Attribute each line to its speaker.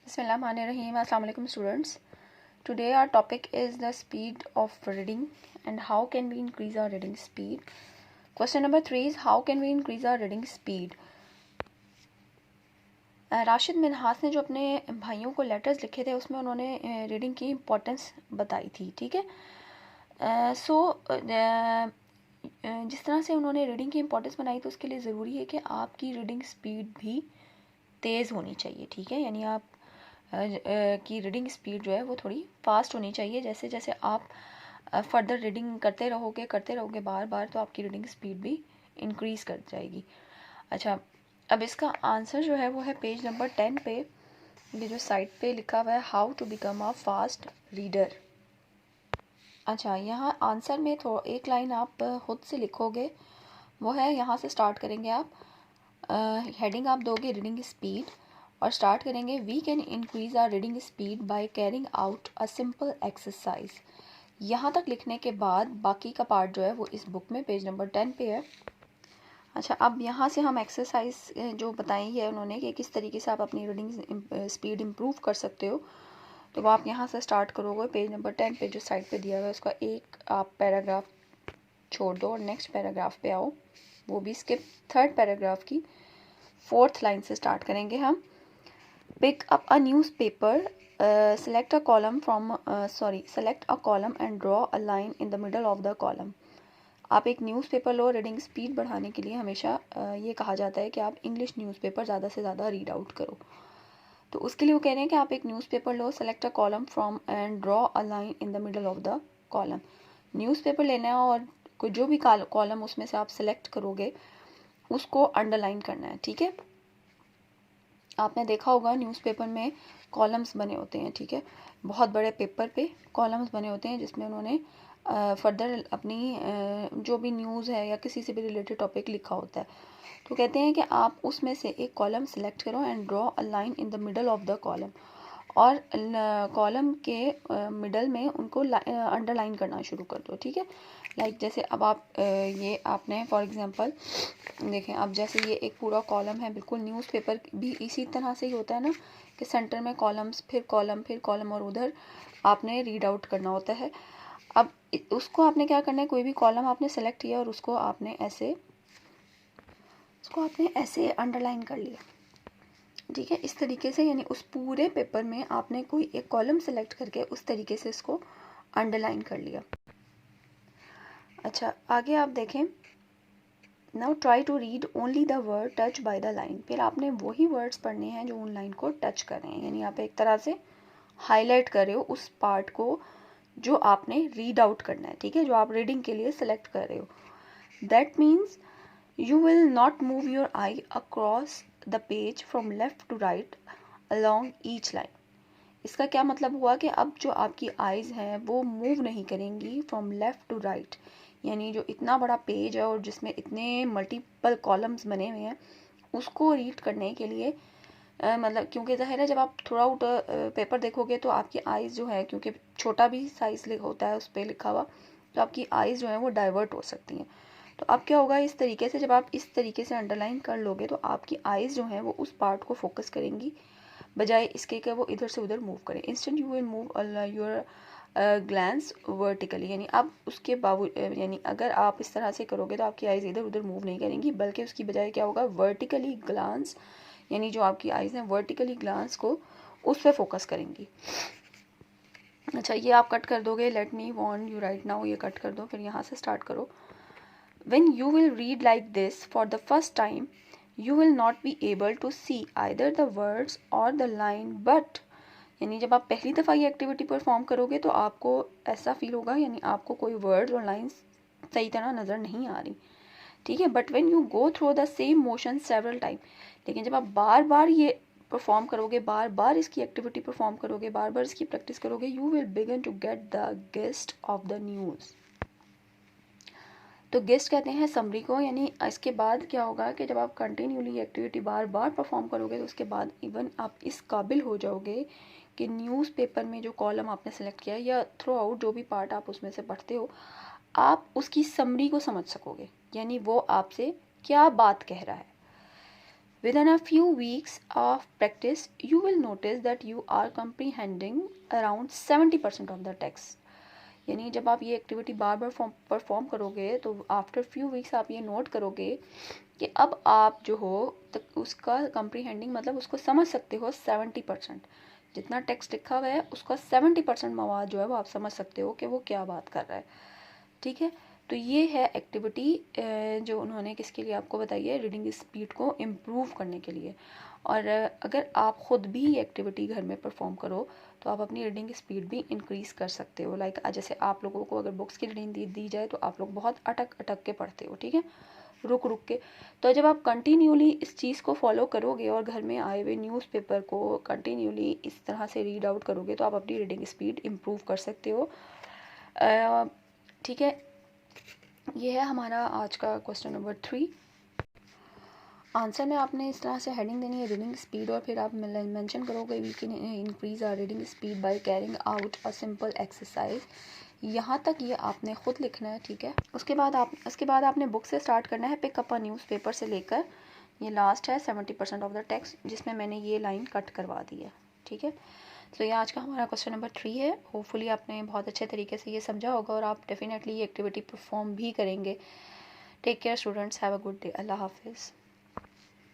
Speaker 1: Bismillahirrahmanirrahim. Assalamu alaikum students. Today our topic is the speed of reading and how can we increase our reading speed. Question number 3 is how can we increase our reading speed. Rashid Minhas ने जो अपने भाइयों को letters लिखे थे उसमें उन्होंने reading की इम्पोर्टेंस बताई थी, ठीक है. जिस तरह से उन्होंने रीडिंग की इम्पोर्टेंस बनाई तो उसके लिए ज़रूरी है कि आपकी रीडिंग स्पीड भी तेज़ होनी चाहिए, ठीक है. यानी आप की रीडिंग स्पीड जो है वो थोड़ी फास्ट होनी चाहिए. जैसे जैसे आप फर्दर रीडिंग करते रहोगे बार बार तो आपकी रीडिंग स्पीड भी इंक्रीज़ कर जाएगी. अच्छा, अब इसका आंसर जो है वो है पेज नंबर 10 पे. ये जो साइट पे लिखा हुआ है how to become a fast reader. अच्छा, यहाँ आंसर में एक लाइन आप खुद से लिखोगे, वो है यहाँ से स्टार्ट करेंगे आप. हेडिंग आप दोगे रीडिंग स्पीड और स्टार्ट करेंगे we can increase our reading speed by carrying out a simple exercise. यहाँ तक लिखने के बाद बाकी का पार्ट जो है वो इस बुक में पेज नंबर 10 पे है. अच्छा, अब यहाँ से हम एक्सरसाइज जो बताई है उन्होंने कि किस तरीके से आप अपनी रीडिंग स्पीड इम्प्रूव कर सकते हो, तो वो आप यहाँ से स्टार्ट करोगे. पेज नंबर 10 पे जो साइड पे दिया हुआ है उसका एक आप पैराग्राफ छोड़ दो और नेक्स्ट पैराग्राफ पे आओ. वो भी इसके थर्ड पैराग्राफ की 4th लाइन से स्टार्ट करेंगे हम. Pick up a newspaper, select a column and draw a line in the middle of the column. आप एक न्यूज़पेपर लो. रीडिंग स्पीड बढ़ाने के लिए हमेशा ये कहा जाता है कि आप इंग्लिश न्यूज़पेपर ज़्यादा से ज़्यादा रीड आउट करो. तो उसके लिए वो कह रहे हैं कि आप एक newspaper low, select a column from and draw a line in the middle of the column. Newspaper लेना है और कोई जो भी कॉलम उसमें से आप सेलेक्ट करोगे उसको अंडरलाइन करना है, ठीक है. आपने देखा होगा न्यूज़पेपर में कॉलम्स बने होते हैं, ठीक है. बहुत बड़े पेपर पे कॉलम्स बने होते हैं जिसमें उन्होंने फर्दर अपनी जो भी न्यूज़ है या किसी से भी रिलेटेड टॉपिक लिखा होता है. तो कहते हैं कि आप उसमें से एक कॉलम सेलेक्ट करो and draw a line in the middle of the column. और कॉलम के मिडल में उनको अंडरलाइन करना शुरू कर दो, ठीक है. लाइक जैसे अब आप ये आपने फॉर एग्जांपल देखें, अब जैसे ये एक पूरा कॉलम है, बिल्कुल न्यूज़पेपर भी इसी तरह से ही होता है ना कि सेंटर में कॉलम्स, फिर कॉलम और उधर आपने रीड आउट करना होता है. अब उसको आपने क्या करना है, कोई भी कॉलम आपने सेलेक्ट किया और उसको आपने ऐसे अंडरलाइन कर लिया, ठीक है. इस तरीके से यानी उस पूरे पेपर में आपने कोई एक कॉलम सेलेक्ट करके उस तरीके से इसको अंडरलाइन कर लिया. अच्छा, आगे आप देखें. Now try to read only the word touch by the line. फिर आपने वही वर्ड्स पढ़ने हैं जो उन लाइन को टच कर रहे हैं, यानी आप एक तरह से हाईलाइट कर रहे हो उस पार्ट को जो आपने रीड आउट करना है, ठीक है, जो आप रीडिंग के लिए सेलेक्ट कर रहे हो. That means you will not move your eye across the page from left to right along each line. इसका क्या मतलब हुआ कि अब जो आपकी आईज हैं वो मूव नहीं करेंगी फ्रॉम लेफ़्ट टू राइट. यानी जो इतना बड़ा पेज है और जिसमें इतने मल्टीपल कॉलम्स बने हुए हैं उसको रीड करने के लिए मतलब क्योंकि ज़ाहिर है जब आप थ्रू आउट पेपर देखोगे तो आपकी आईज़ जो है, क्योंकि छोटा भी साइज़ होता है उस पर लिखा हुआ, तो आपकी आईज़ जो है वो डाइवर्ट हो सकती हैं. तो अब क्या होगा, इस तरीके से जब आप इस तरीके से अंडरलाइन कर लोगे तो आपकी आईज़ जो हैं वो उस पार्ट को फोकस करेंगी बजाय इसके कि वो इधर से उधर मूव करें. Instead you will move your glance vertically. यानी अब उसके बावजूद यानी अगर आप इस तरह से करोगे तो आपकी आईज़ इधर उधर मूव नहीं करेंगी बल्कि उसकी बजाय क्या होगा, वर्टिकली ग्लांस, यानी जो आपकी आईज़ हैं वर्टिकली ग्लांस को उस पर फोकस करेंगी. अच्छा, ये आप कट कर दोगे. Let me want you right now, ये कट कर दो, फिर यहाँ से स्टार्ट करो. When you will read like this for the first time, you will not be able to see either the words or the line, but यानी जब आप पहली दफ़ा ये एक्टिविटी परफॉर्म करोगे तो आपको ऐसा फील होगा यानी आपको कोई वर्ड्स और लाइंस सही तरह नज़र नहीं आ रही, ठीक है. But when you go through the same motion several time, लेकिन जब आप बार बार ये परफॉर्म करोगे, बार बार इसकी एक्टिविटी परफॉर्म करोगे, बार बार इसकी प्रैक्टिस करोगे, you will begin to get the gist of the news. तो गेस्ट कहते हैं समरी को. यानी इसके बाद क्या होगा कि जब आप कंटिन्यूली एक्टिविटी बार बार परफॉर्म करोगे तो उसके बाद इवन आप इस काबिल हो जाओगे कि न्यूज़पेपर में जो कॉलम आपने सेलेक्ट किया या थ्रू आउट जो भी पार्ट आप उसमें से पढ़ते हो आप उसकी समरी को समझ सकोगे, यानी वो आपसे क्या बात कह रहा है. Within a few weeks of practice, you will notice that you are comprehending around 70% of the text. यानी जब आप ये एक्टिविटी बार बार परफॉर्म करोगे तो आफ्टर फ्यू वीक्स आप ये नोट करोगे कि अब आप जो हो तक उसका कंप्रीहेंडिंग मतलब उसको समझ सकते हो 70%। जितना टेक्स्ट लिखा हुआ है उसका 70% मवाद जो है वो आप समझ सकते हो कि वो क्या बात कर रहा है। ठीक है, तो ये है एक्टिविटी जो उन्होंने किसके लिए आपको बताई है, रीडिंग स्पीड को इम्प्रूव करने के लिए। और अगर आप ख़ुद भी ये एक्टिविटी घर में परफॉर्म करो तो आप अपनी रीडिंग स्पीड भी इंक्रीज़ कर सकते हो। लाइक जैसे आप लोगों को अगर बुक्स की रीडिंग दी जाए तो आप लोग बहुत अटक अटक के पढ़ते हो, ठीक है, रुक रुक के। तो जब आप कंटिन्यूली इस चीज़ को फॉलो करोगे और घर में आए हुए न्यूज़पेपर को कंटिन्यूली इस तरह से रीड आउट करोगे तो आप अपनी रीडिंग स्पीड इम्प्रूव कर सकते हो। ठीक है, ये है हमारा आज का क्वेश्चन नंबर 3। आंसर में आपने इस तरह से हेडिंग देनी है रीडिंग स्पीड और फिर आप मेंशन करोगे we can increase our reading speed by carrying out a simple exercise. यहाँ तक ये आपने ख़ुद लिखना है, ठीक है। उसके बाद आपने बुक से स्टार्ट करना है, पिक अप अ न्यूज़पेपर से लेकर ये लास्ट है 70% ऑफ द टेक्स्ट जिसमें मैंने ये लाइन कट करवा दी है, ठीक है। तो ये आज का हमारा क्वेश्चन नंबर 3 है। होपफुली आपने बहुत अच्छे तरीके से ये समझा होगा और आप डेफिनेटली ये एक्टिविटी परफॉर्म भी करेंगे। Take care students, have a good day, Allah हाफिज़।